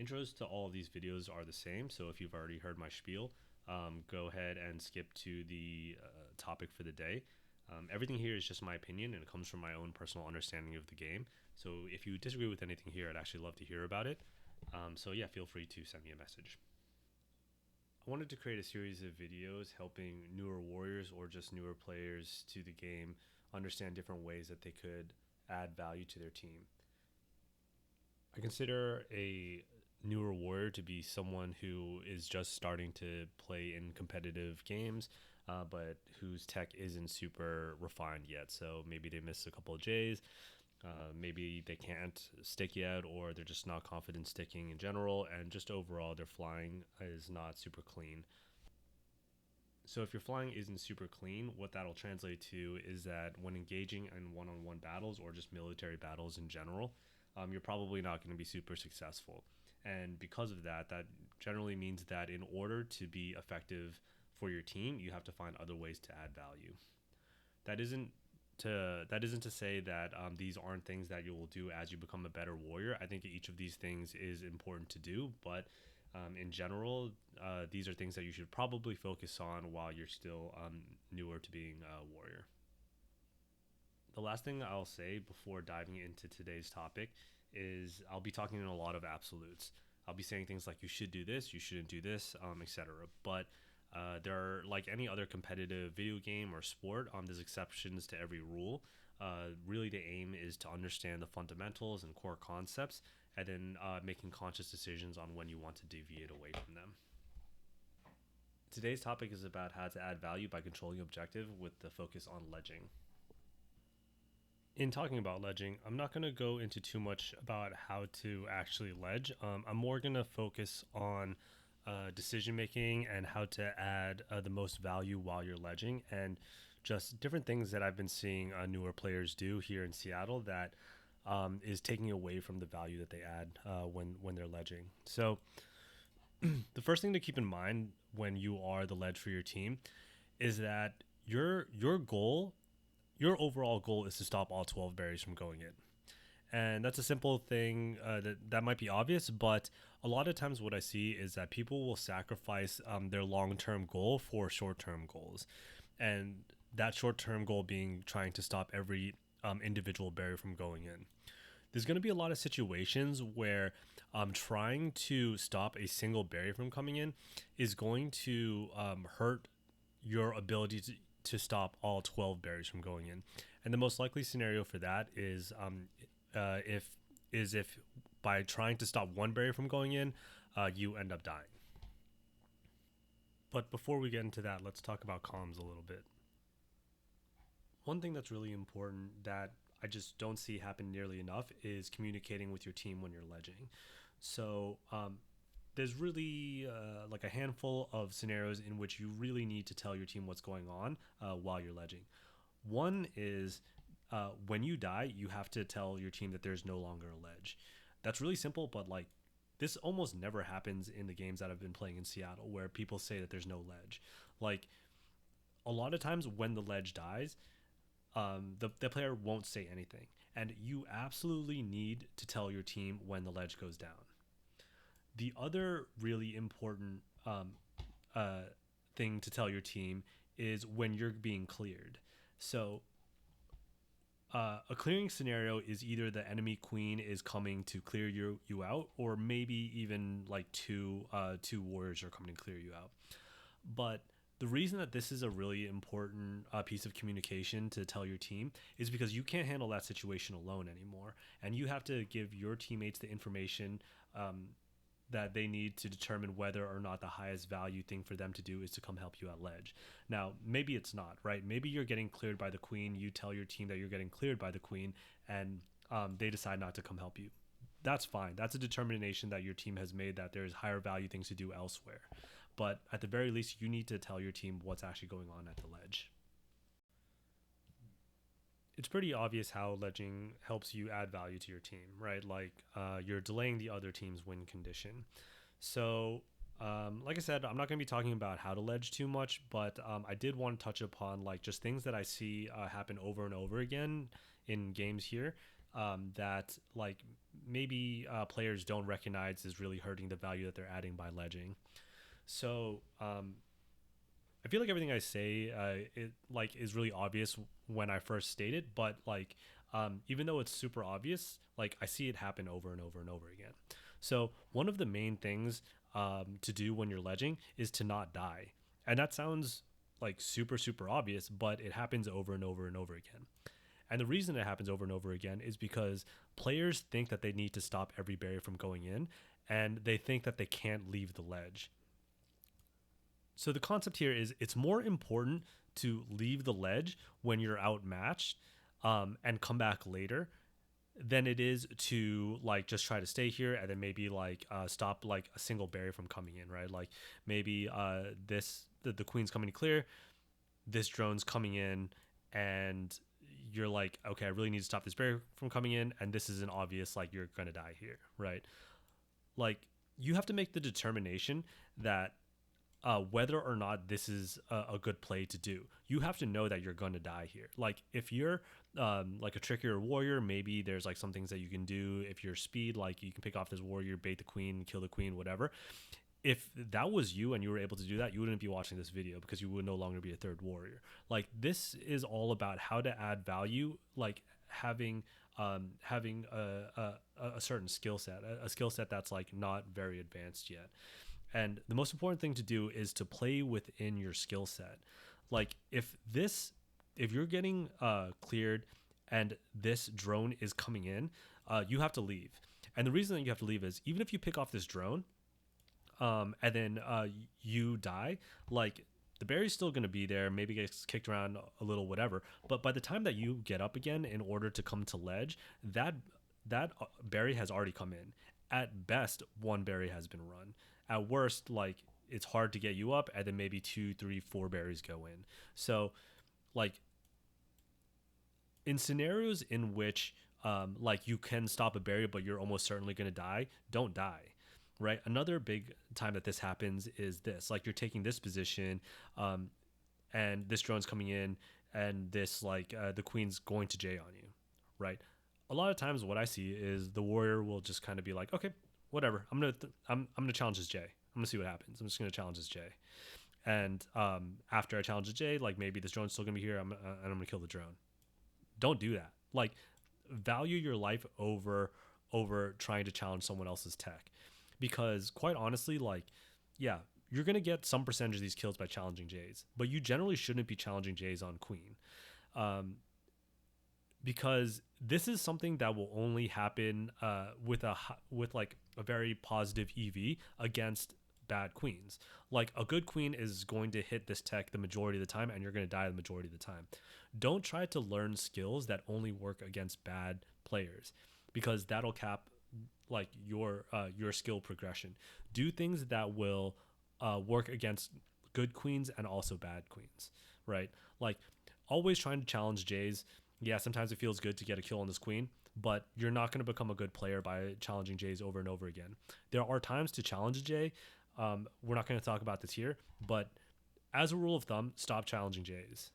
intros to all of these videos are the same, so if you've already heard my spiel, go ahead and skip to the topic for the day. Everything here is just my opinion and it comes from my own personal understanding of the game. So if you disagree with anything here, I'd actually love to hear about it. So yeah, feel free to send me a message. I wanted to create a series of videos helping newer warriors or just newer players to the game understand different ways that they could add value to their team. I consider a newer warrior to be someone who is just starting to play in competitive games, but whose tech isn't super refined yet. So maybe they missed a couple of J's, maybe they can't stick yet, or they're just not confident sticking in general, and just overall their flying is not super clean. So if your flying isn't super clean, what that'll translate to is that when engaging in one-on-one battles or just military battles in general, you're probably not going to be super successful. And because of that, that generally means that in order to be effective for your team, you have to find other ways to add value. That isn't to say that these aren't things that you will do as you become a better warrior. I think each of these things is important to do, but in general, these are things that you should probably focus on while you're still newer to being a warrior. The last thing I'll say before diving into today's topic is I'll be talking in a lot of absolutes. I'll be saying things like you should do this, you shouldn't do this, etc. But there are, like any other competitive video game or sport, there's exceptions to every rule. Really, the aim is to understand the fundamentals and core concepts, and then making conscious decisions on when you want to deviate away from them. Today's topic is about how to add value by controlling objective with the focus on ledging. In talking about ledging, I'm not going to go into too much about how to actually ledge. I'm more going to focus on decision making and how to add the most value while you're ledging, and just different things that I've been seeing newer players do here in Seattle that is taking away from the value that they add when they're ledging. So the first thing to keep in mind when you are the ledge for your team is that your goal, your overall goal, is to stop all 12 berries from going in. And that's a simple thing that might be obvious, but a lot of times what I see is that people will sacrifice their long-term goal for short-term goals. And that short-term goal being trying to stop every individual berry from going in. There's going to be a lot of situations where trying to stop a single berry from coming in is going to hurt your ability to stop all 12 berries from going in. And the most likely scenario for that is if by trying to stop one berry from going in, you end up dying. But before we get into that, let's talk about comms a little bit. One thing that's really important that I just don't see happen nearly enough is communicating with your team when you're ledging. So there's really like a handful of scenarios in which you really need to tell your team what's going on while you're ledging. One is when you die, you have to tell your team that there's no longer a ledge. That's really simple, but like this almost never happens in the games that I've been playing in Seattle where people say that there's no ledge. Like a lot of times when the ledge dies, the player won't say anything. And you absolutely need to tell your team when the ledge goes down. The other really important thing to tell your team is when you're being cleared. So a clearing scenario is either the enemy queen is coming to clear you out, or maybe even like two warriors are coming to clear you out. But the reason that this is a really important piece of communication to tell your team is because you can't handle that situation alone anymore, and you have to give your teammates the information that they need to determine whether or not the highest value thing for them to do is to come help you at ledge. Now, maybe it's not, right? Maybe you're getting cleared by the queen. You tell your team that you're getting cleared by the queen, and they decide not to come help you. That's fine. That's a determination that your team has made that there's higher value things to do elsewhere. But at the very least, you need to tell your team what's actually going on at the ledge. It's pretty obvious how ledging helps you add value to your team, right? Like you're delaying the other team's win condition. So, like I said, I'm not going to be talking about how to ledge too much, but I did want to touch upon like just things that I see happen over and over again in games here that like maybe players don't recognize is really hurting the value that they're adding by ledging. So I feel like everything I say it like is really obvious when I first state it, but like even though it's super obvious, like I see it happen over and over and over again. So one of the main things to do when you're ledging is to not die, and that sounds like super obvious, but it happens over and over and over again. And the reason it happens over and over again is because players think that they need to stop every barrier from going in, and they think that they can't leave the ledge. So the concept here is it's more important to leave the ledge when you're outmatched and come back later than it is to like just try to stay here and then maybe like stop like a single barrier from coming in, right? Like maybe the queen's coming to clear, this drone's coming in, and you're like, okay, I really need to stop this barrier from coming in, and this is an obvious like you're gonna die here, right? Like you have to make the determination that whether or not this is a good play to do. You have to know that you're going to die here. Like if you're like a trickier warrior, maybe there's like some things that you can do. If you're speed, like you can pick off this warrior, bait the queen, kill the queen, whatever. If that was you and you were able to do that, you wouldn't be watching this video because you would no longer be a third warrior. Like this is all about how to add value, like having a certain skill set, a skill set that's like not very advanced yet. And the most important thing to do is to play within your skill set. Like if you're getting cleared and this drone is coming in, you have to leave. And the reason that you have to leave is even if you pick off this drone, and then you die, like the berry's still going to be there, maybe gets kicked around a little, whatever. But by the time that you get up again in order to come to ledge, that berry has already come in. At best, one berry has been run. At worst, like it's hard to get you up, and then maybe 2, 3, 4 berries go in. So, like in scenarios in which like you can stop a berry, but you're almost certainly going to die, don't die. Right. Another big time that this happens is this, like you're taking this position and this drone's coming in and this like the queen's going to J on you. Right. A lot of times what I see is the warrior will just kind of be like, okay, whatever. I'm gonna challenge this J. I'm gonna see what happens. I'm just gonna challenge this J. And after I challenge the J, like maybe this drone's still gonna be here. And I'm gonna kill the drone. Don't do that. Like value your life over trying to challenge someone else's tech, because quite honestly, like yeah, you're gonna get some percentage of these kills by challenging J's, but you generally shouldn't be challenging J's on queen. Because this is something that will only happen with like a very positive EV against bad queens. Like a good queen is going to hit this tech the majority of the time, and you're going to die the majority of the time. Don't try to learn skills that only work against bad players, because that'll cap like your skill progression. Do things that will work against good queens and also bad queens, right? Like always trying to challenge J's. Yeah, sometimes it feels good to get a kill on this queen, but you're not going to become a good player by challenging J's over and over again. There are times to challenge a J. We're not going to talk about this here, but as a rule of thumb, stop challenging J's.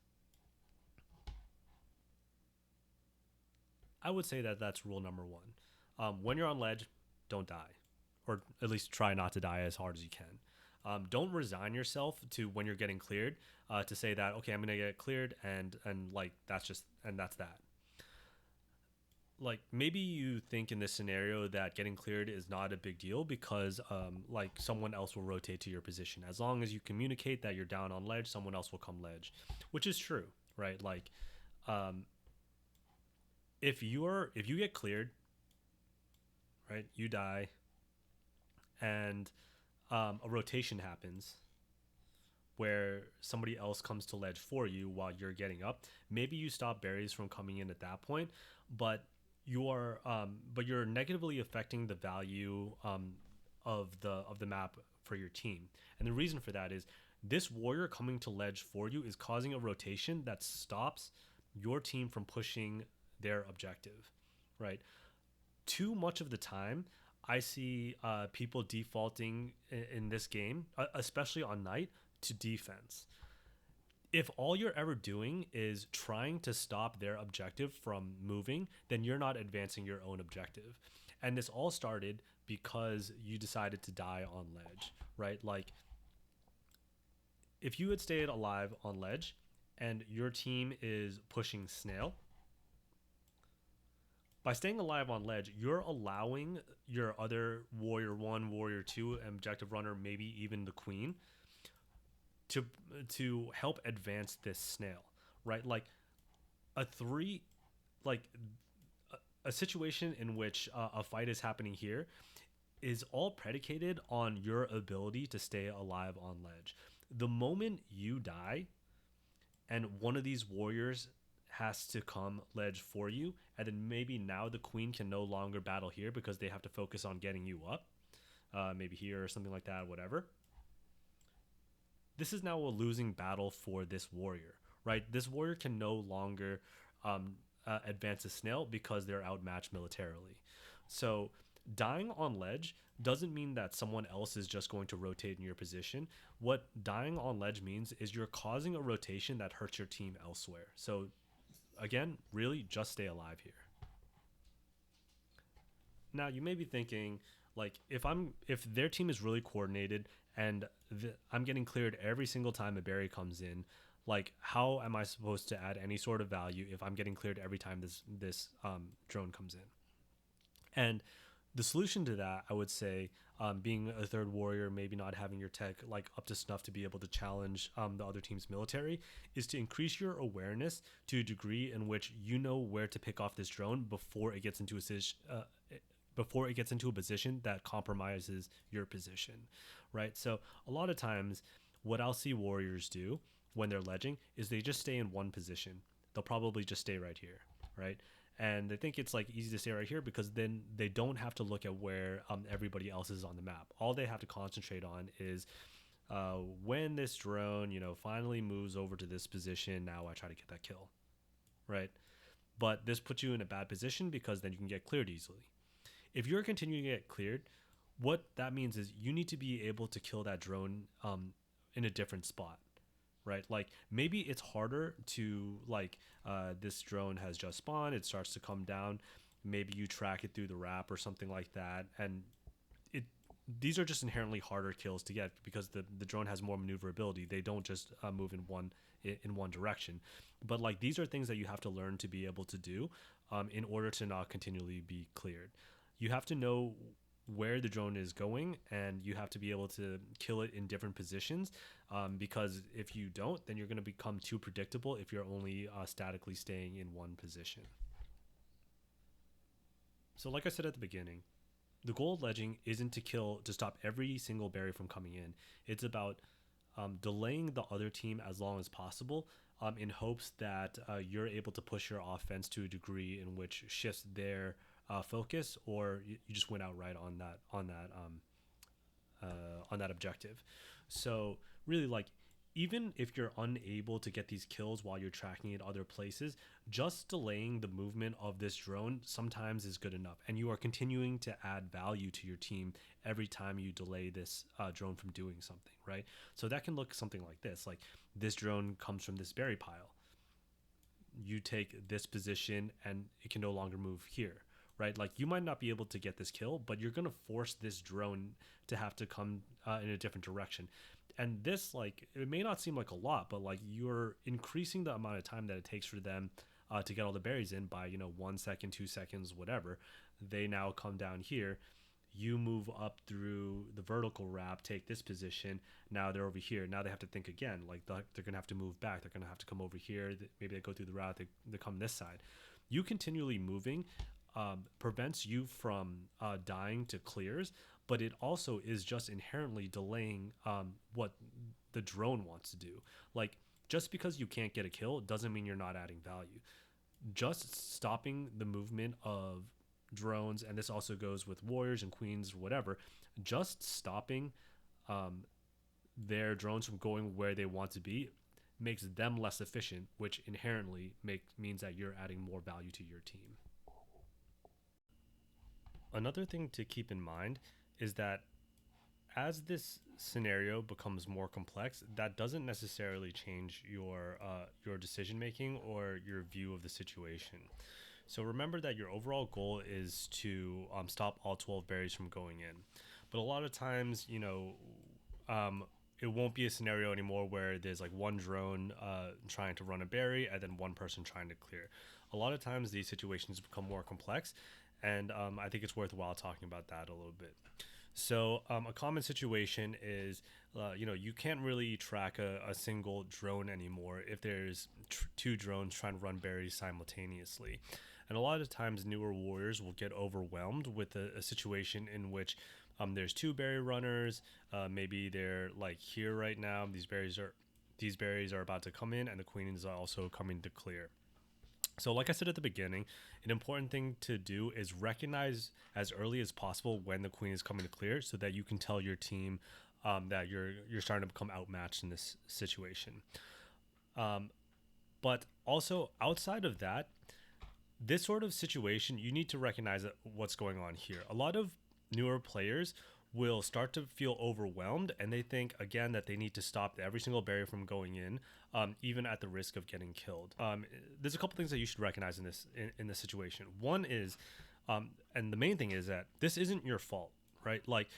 I would say that that's rule number one. When you're on ledge, don't die, or at least try not to die as hard as you can. Don't resign yourself to when you're getting cleared to say that, okay, I'm gonna get cleared and like that's that. Like maybe you think in this scenario that getting cleared is not a big deal because like someone else will rotate to your position. As long as you communicate that you're down on ledge, someone else will come ledge, which is true, right? Like if you get cleared, right, you die, and a rotation happens where somebody else comes to ledge for you while you're getting up. Maybe you stop berries from coming in at that point, but you're negatively affecting the value of the map for your team. And the reason for that is this warrior coming to ledge for you is causing a rotation that stops your team from pushing their objective, right? Too much of the time, I see people defaulting in this game, especially on night, to defense. If all you're ever doing is trying to stop their objective from moving, then you're not advancing your own objective. And this all started because you decided to die on ledge, right? Like if you had stayed alive on ledge and your team is pushing snail, by staying alive on ledge, you're allowing your other warrior 1, warrior 2, objective runner, maybe even the queen to help advance this snail, right? Like a 3 like a situation in which a fight is happening here is all predicated on your ability to stay alive on ledge. The moment you die and one of these warriors has to come ledge for you, and then maybe now the queen can no longer battle here because they have to focus on getting you up, maybe here or something like that, whatever. This is now a losing battle for this warrior, right? This warrior can no longer advance a snail because they're outmatched militarily. So dying on ledge doesn't mean that someone else is just going to rotate in your position. What dying on ledge means is you're causing a rotation that hurts your team elsewhere. So again, really just stay alive here. Now you may be thinking, like, if their team is really coordinated and I'm getting cleared every single time a berry comes in, like how am I supposed to add any sort of value if I'm getting cleared every time this drone comes in? And the solution to that, I would say, being a third warrior, maybe not having your tech like up to snuff to be able to challenge the other team's military, is to increase your awareness to a degree in which you know where to pick off this drone before it gets into a position that compromises your position, right? So a lot of times, what I'll see warriors do when they're ledging is they just stay in one position. They'll probably just stay right here, right? And they think it's like easy to stay right here because then they don't have to look at where everybody else is on the map. All they have to concentrate on is when this drone, finally moves over to this position. Now I try to get that kill, right? But this puts you in a bad position because then you can get cleared easily. If you're continuing to get cleared, what that means is you need to be able to kill that drone in a different spot, right? Like maybe it's harder to this drone has just spawned, it starts to come down, maybe you track it through the wrap or something like that, and these are just inherently harder kills to get because the drone has more maneuverability. They don't just move in one direction, but like these are things that you have to learn to be able to do in order to not continually be cleared. You have to know where the drone is going and you have to be able to kill it in different positions, because if you don't, then you're going to become too predictable if you're only statically staying in one position. So like I said at the beginning, the goal of ledging isn't to stop every single berry from coming in. It's about delaying the other team as long as possible, in hopes that you're able to push your offense to a degree in which shifts their focus, or you just went out right on that objective. So really, like, even if you're unable to get these kills while you're tracking it other places, just delaying the movement of this drone sometimes is good enough, and you are continuing to add value to your team every time you delay this drone from doing something, right? So that can look something like this. Like, this drone comes from this berry pile, you take this position and it can no longer move here, right? Like, you might not be able to get this kill, but you're going to force this drone to have to come in a different direction. And this, like, it may not seem like a lot, but like you're increasing the amount of time that it takes for them to get all the berries in by 1 second, 2 seconds, whatever. They now come down here, you move up through the vertical wrap, take this position, now they're over here. Now they have to think again, like they're gonna have to move back, they're gonna have to come over here, maybe they go through the route, they come this side. You continually moving prevents you from dying to clears, but it also is just inherently delaying what the drone wants to do. Like, just because you can't get a kill doesn't mean you're not adding value. Just stopping the movement of drones, and this also goes with warriors and queens or whatever, just stopping their drones from going where they want to be makes them less efficient, which inherently means that you're adding more value to your team. Another thing to keep in mind is that as this scenario becomes more complex, that doesn't necessarily change your decision making or your view of the situation. So remember that your overall goal is to stop all 12 berries from going in. But a lot of times, um, it won't be a scenario anymore where there's like one drone trying to run a berry and then one person trying to clear. A lot of times these situations become more complex, and I think it's worthwhile talking about that a little bit. So a common situation is, you can't really track a single drone anymore if there's two drones trying to run berries simultaneously. And a lot of times, newer warriors will get overwhelmed with a situation in which there's two berry runners. Maybe they're like here right now. These berries are about to come in, and the queen is also coming to clear. So, like I said at the beginning, an important thing to do is recognize as early as possible when the queen is coming to clear, so that you can tell your team that you're starting to become outmatched in this situation. But also outside of that, this sort of situation, you need to recognize what's going on here. A lot of newer players will start to feel overwhelmed, and they think again that they need to stop every single barrier from going in, even at the risk of getting killed. There's a couple things that you should recognize in this situation. One is, and the main thing is that this isn't your fault, right? Like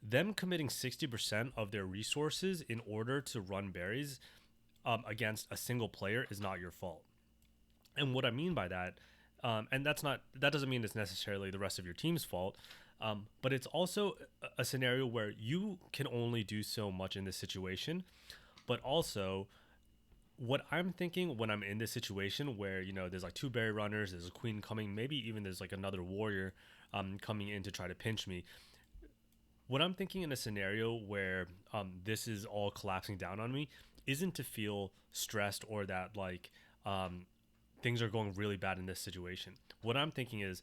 them committing 60% of their resources in order to run berries against a single player is not your fault. And what I mean by that, and that doesn't mean it's necessarily the rest of your team's fault, but it's also a scenario where you can only do so much in this situation. But also, what I'm thinking when I'm in this situation where there's like two berry runners, there's a queen coming, maybe even there's like another warrior coming in to try to pinch me. What I'm thinking in a scenario where this is all collapsing down on me isn't to feel stressed or that like things are going really bad in this situation. What I'm thinking is,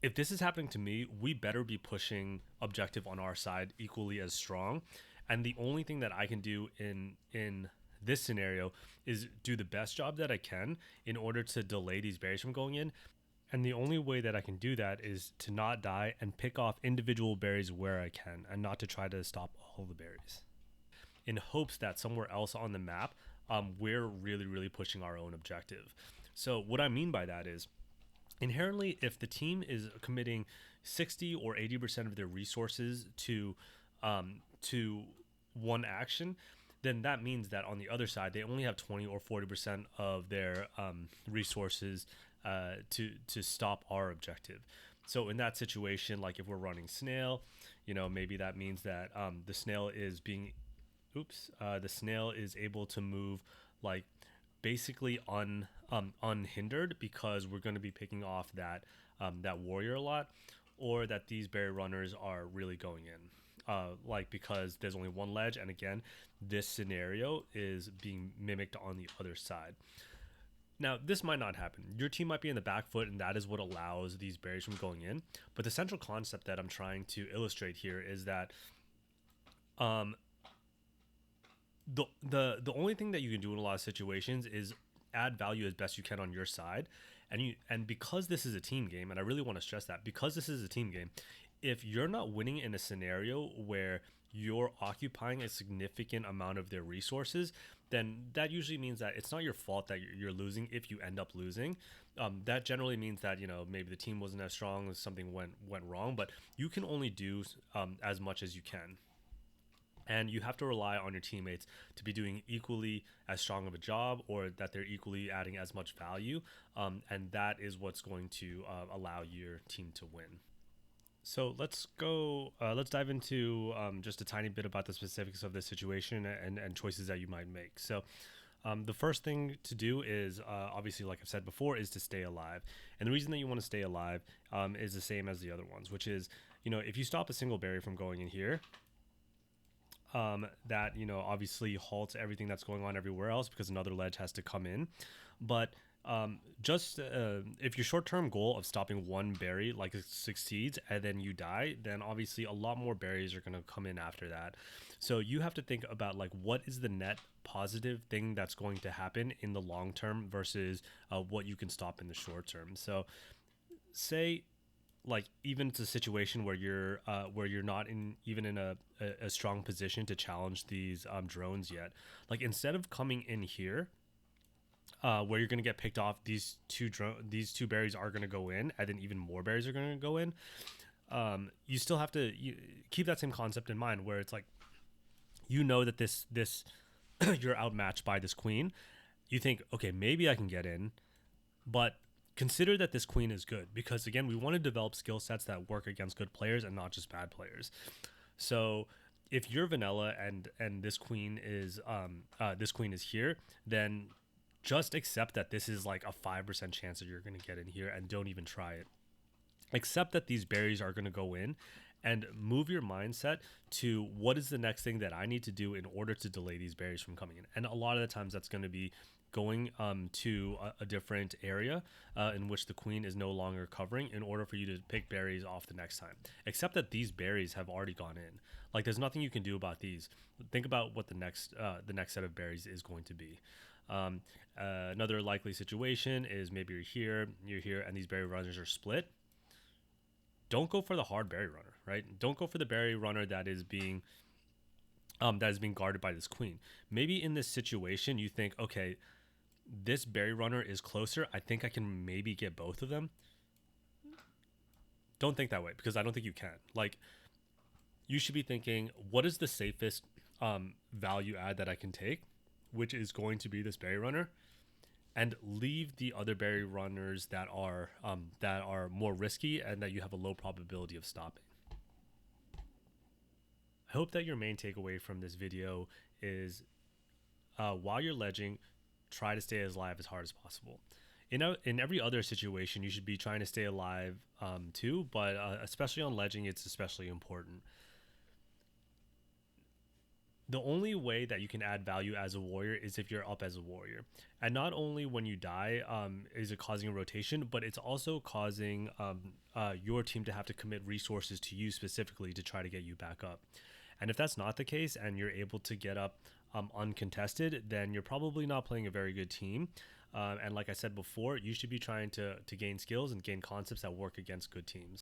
if this is happening to me, we better be pushing objective on our side equally as strong. And the only thing that I can do in this scenario is do the best job that I can in order to delay these berries from going in. And the only way that I can do that is to not die and pick off individual berries where I can, and not to try to stop all the berries, in hopes that somewhere else on the map, we're really, really pushing our own objective. So what I mean by that is, inherently, if the team is committing 60 or 80% of their resources to one action, then that means that on the other side they only have 20 or 40% of their resources to stop our objective. So in that situation, like if we're running snail, maybe that means that the snail is able to move like basically unhindered, because we're going to be picking off that warrior a lot, or that these berry runners are really going in, like because there's only one ledge, and again, this scenario is being mimicked on the other side. Now, this might not happen. Your team might be in the back foot, and that is what allows these berries from going in. But the central concept that I'm trying to illustrate here is that the only thing that you can do in a lot of situations is add value as best you can on your side. And because this is a team game, and I really want to stress that, because this is a team game, if you're not winning in a scenario where you're occupying a significant amount of their resources, then that usually means that it's not your fault that you're losing if you end up losing. That generally means that maybe the team wasn't as strong, something went wrong, but you can only do as much as you can. And you have to rely on your teammates to be doing equally as strong of a job, or that they're equally adding as much value. And that is what's going to allow your team to win. So let's dive into just a tiny bit about the specifics of this situation and choices that you might make. So the first thing to do is, obviously, like I've said before, is to stay alive. And the reason that you want to stay alive is the same as the other ones, which is, if you stop a single berry from going in here, that obviously halts everything that's going on everywhere else, because another ledge has to come in. But just if your short-term goal of stopping one berry like succeeds and then you die, then obviously a lot more berries are going to come in after that. So you have to think about like, what is the net positive thing that's going to happen in the long term versus what you can stop in the short term. So say, like, even it's a situation where you're not in a strong position to challenge these drones yet. Like, instead of coming in here where you're going to get picked off. These two berries are going to go in, and then even more berries are going to go in. You still have to keep that same concept in mind, where it's like, you know that this you're outmatched by this queen. You think, okay, maybe I can get in, but consider that this queen is good, because again, we want to develop skill sets that work against good players and not just bad players. So if you're vanilla and this queen is here, then just accept that this is like a 5% chance that you're going to get in here, and don't even try it. Accept that these berries are going to go in, and move your mindset to what is the next thing that I need to do in order to delay these berries from coming in. And a lot of the times that's going to be going to a different area in which the queen is no longer covering, in order for you to pick berries off the next time. Except that these berries have already gone in. Like, there's nothing you can do about these. Think about what the next set of berries is going to be. Another likely situation is maybe you're here, and these berry runners are split. Don't go for the hard berry runner, right? Don't go for the berry runner that is being guarded by this queen. Maybe in this situation you think, okay, this berry runner is closer. I think I can maybe get both of them. Don't think that way, because I don't think you can. Like, you should be thinking, what is the safest value add that I can take, which is going to be this berry runner, and leave the other berry runners that are more risky and that you have a low probability of stopping. I hope that your main takeaway from this video is, while you're ledging, try to stay as alive as hard as possible. In every other situation, you should be trying to stay alive too, but especially on ledging, it's especially important. The only way that you can add value as a warrior is if you're up as a warrior. And not only when you die is it causing a rotation, but it's also causing your team to have to commit resources to you specifically to try to get you back up. And if that's not the case, and you're able to get up uncontested, then you're probably not playing a very good team. And like I said before, you should be trying to gain skills and gain concepts that work against good teams.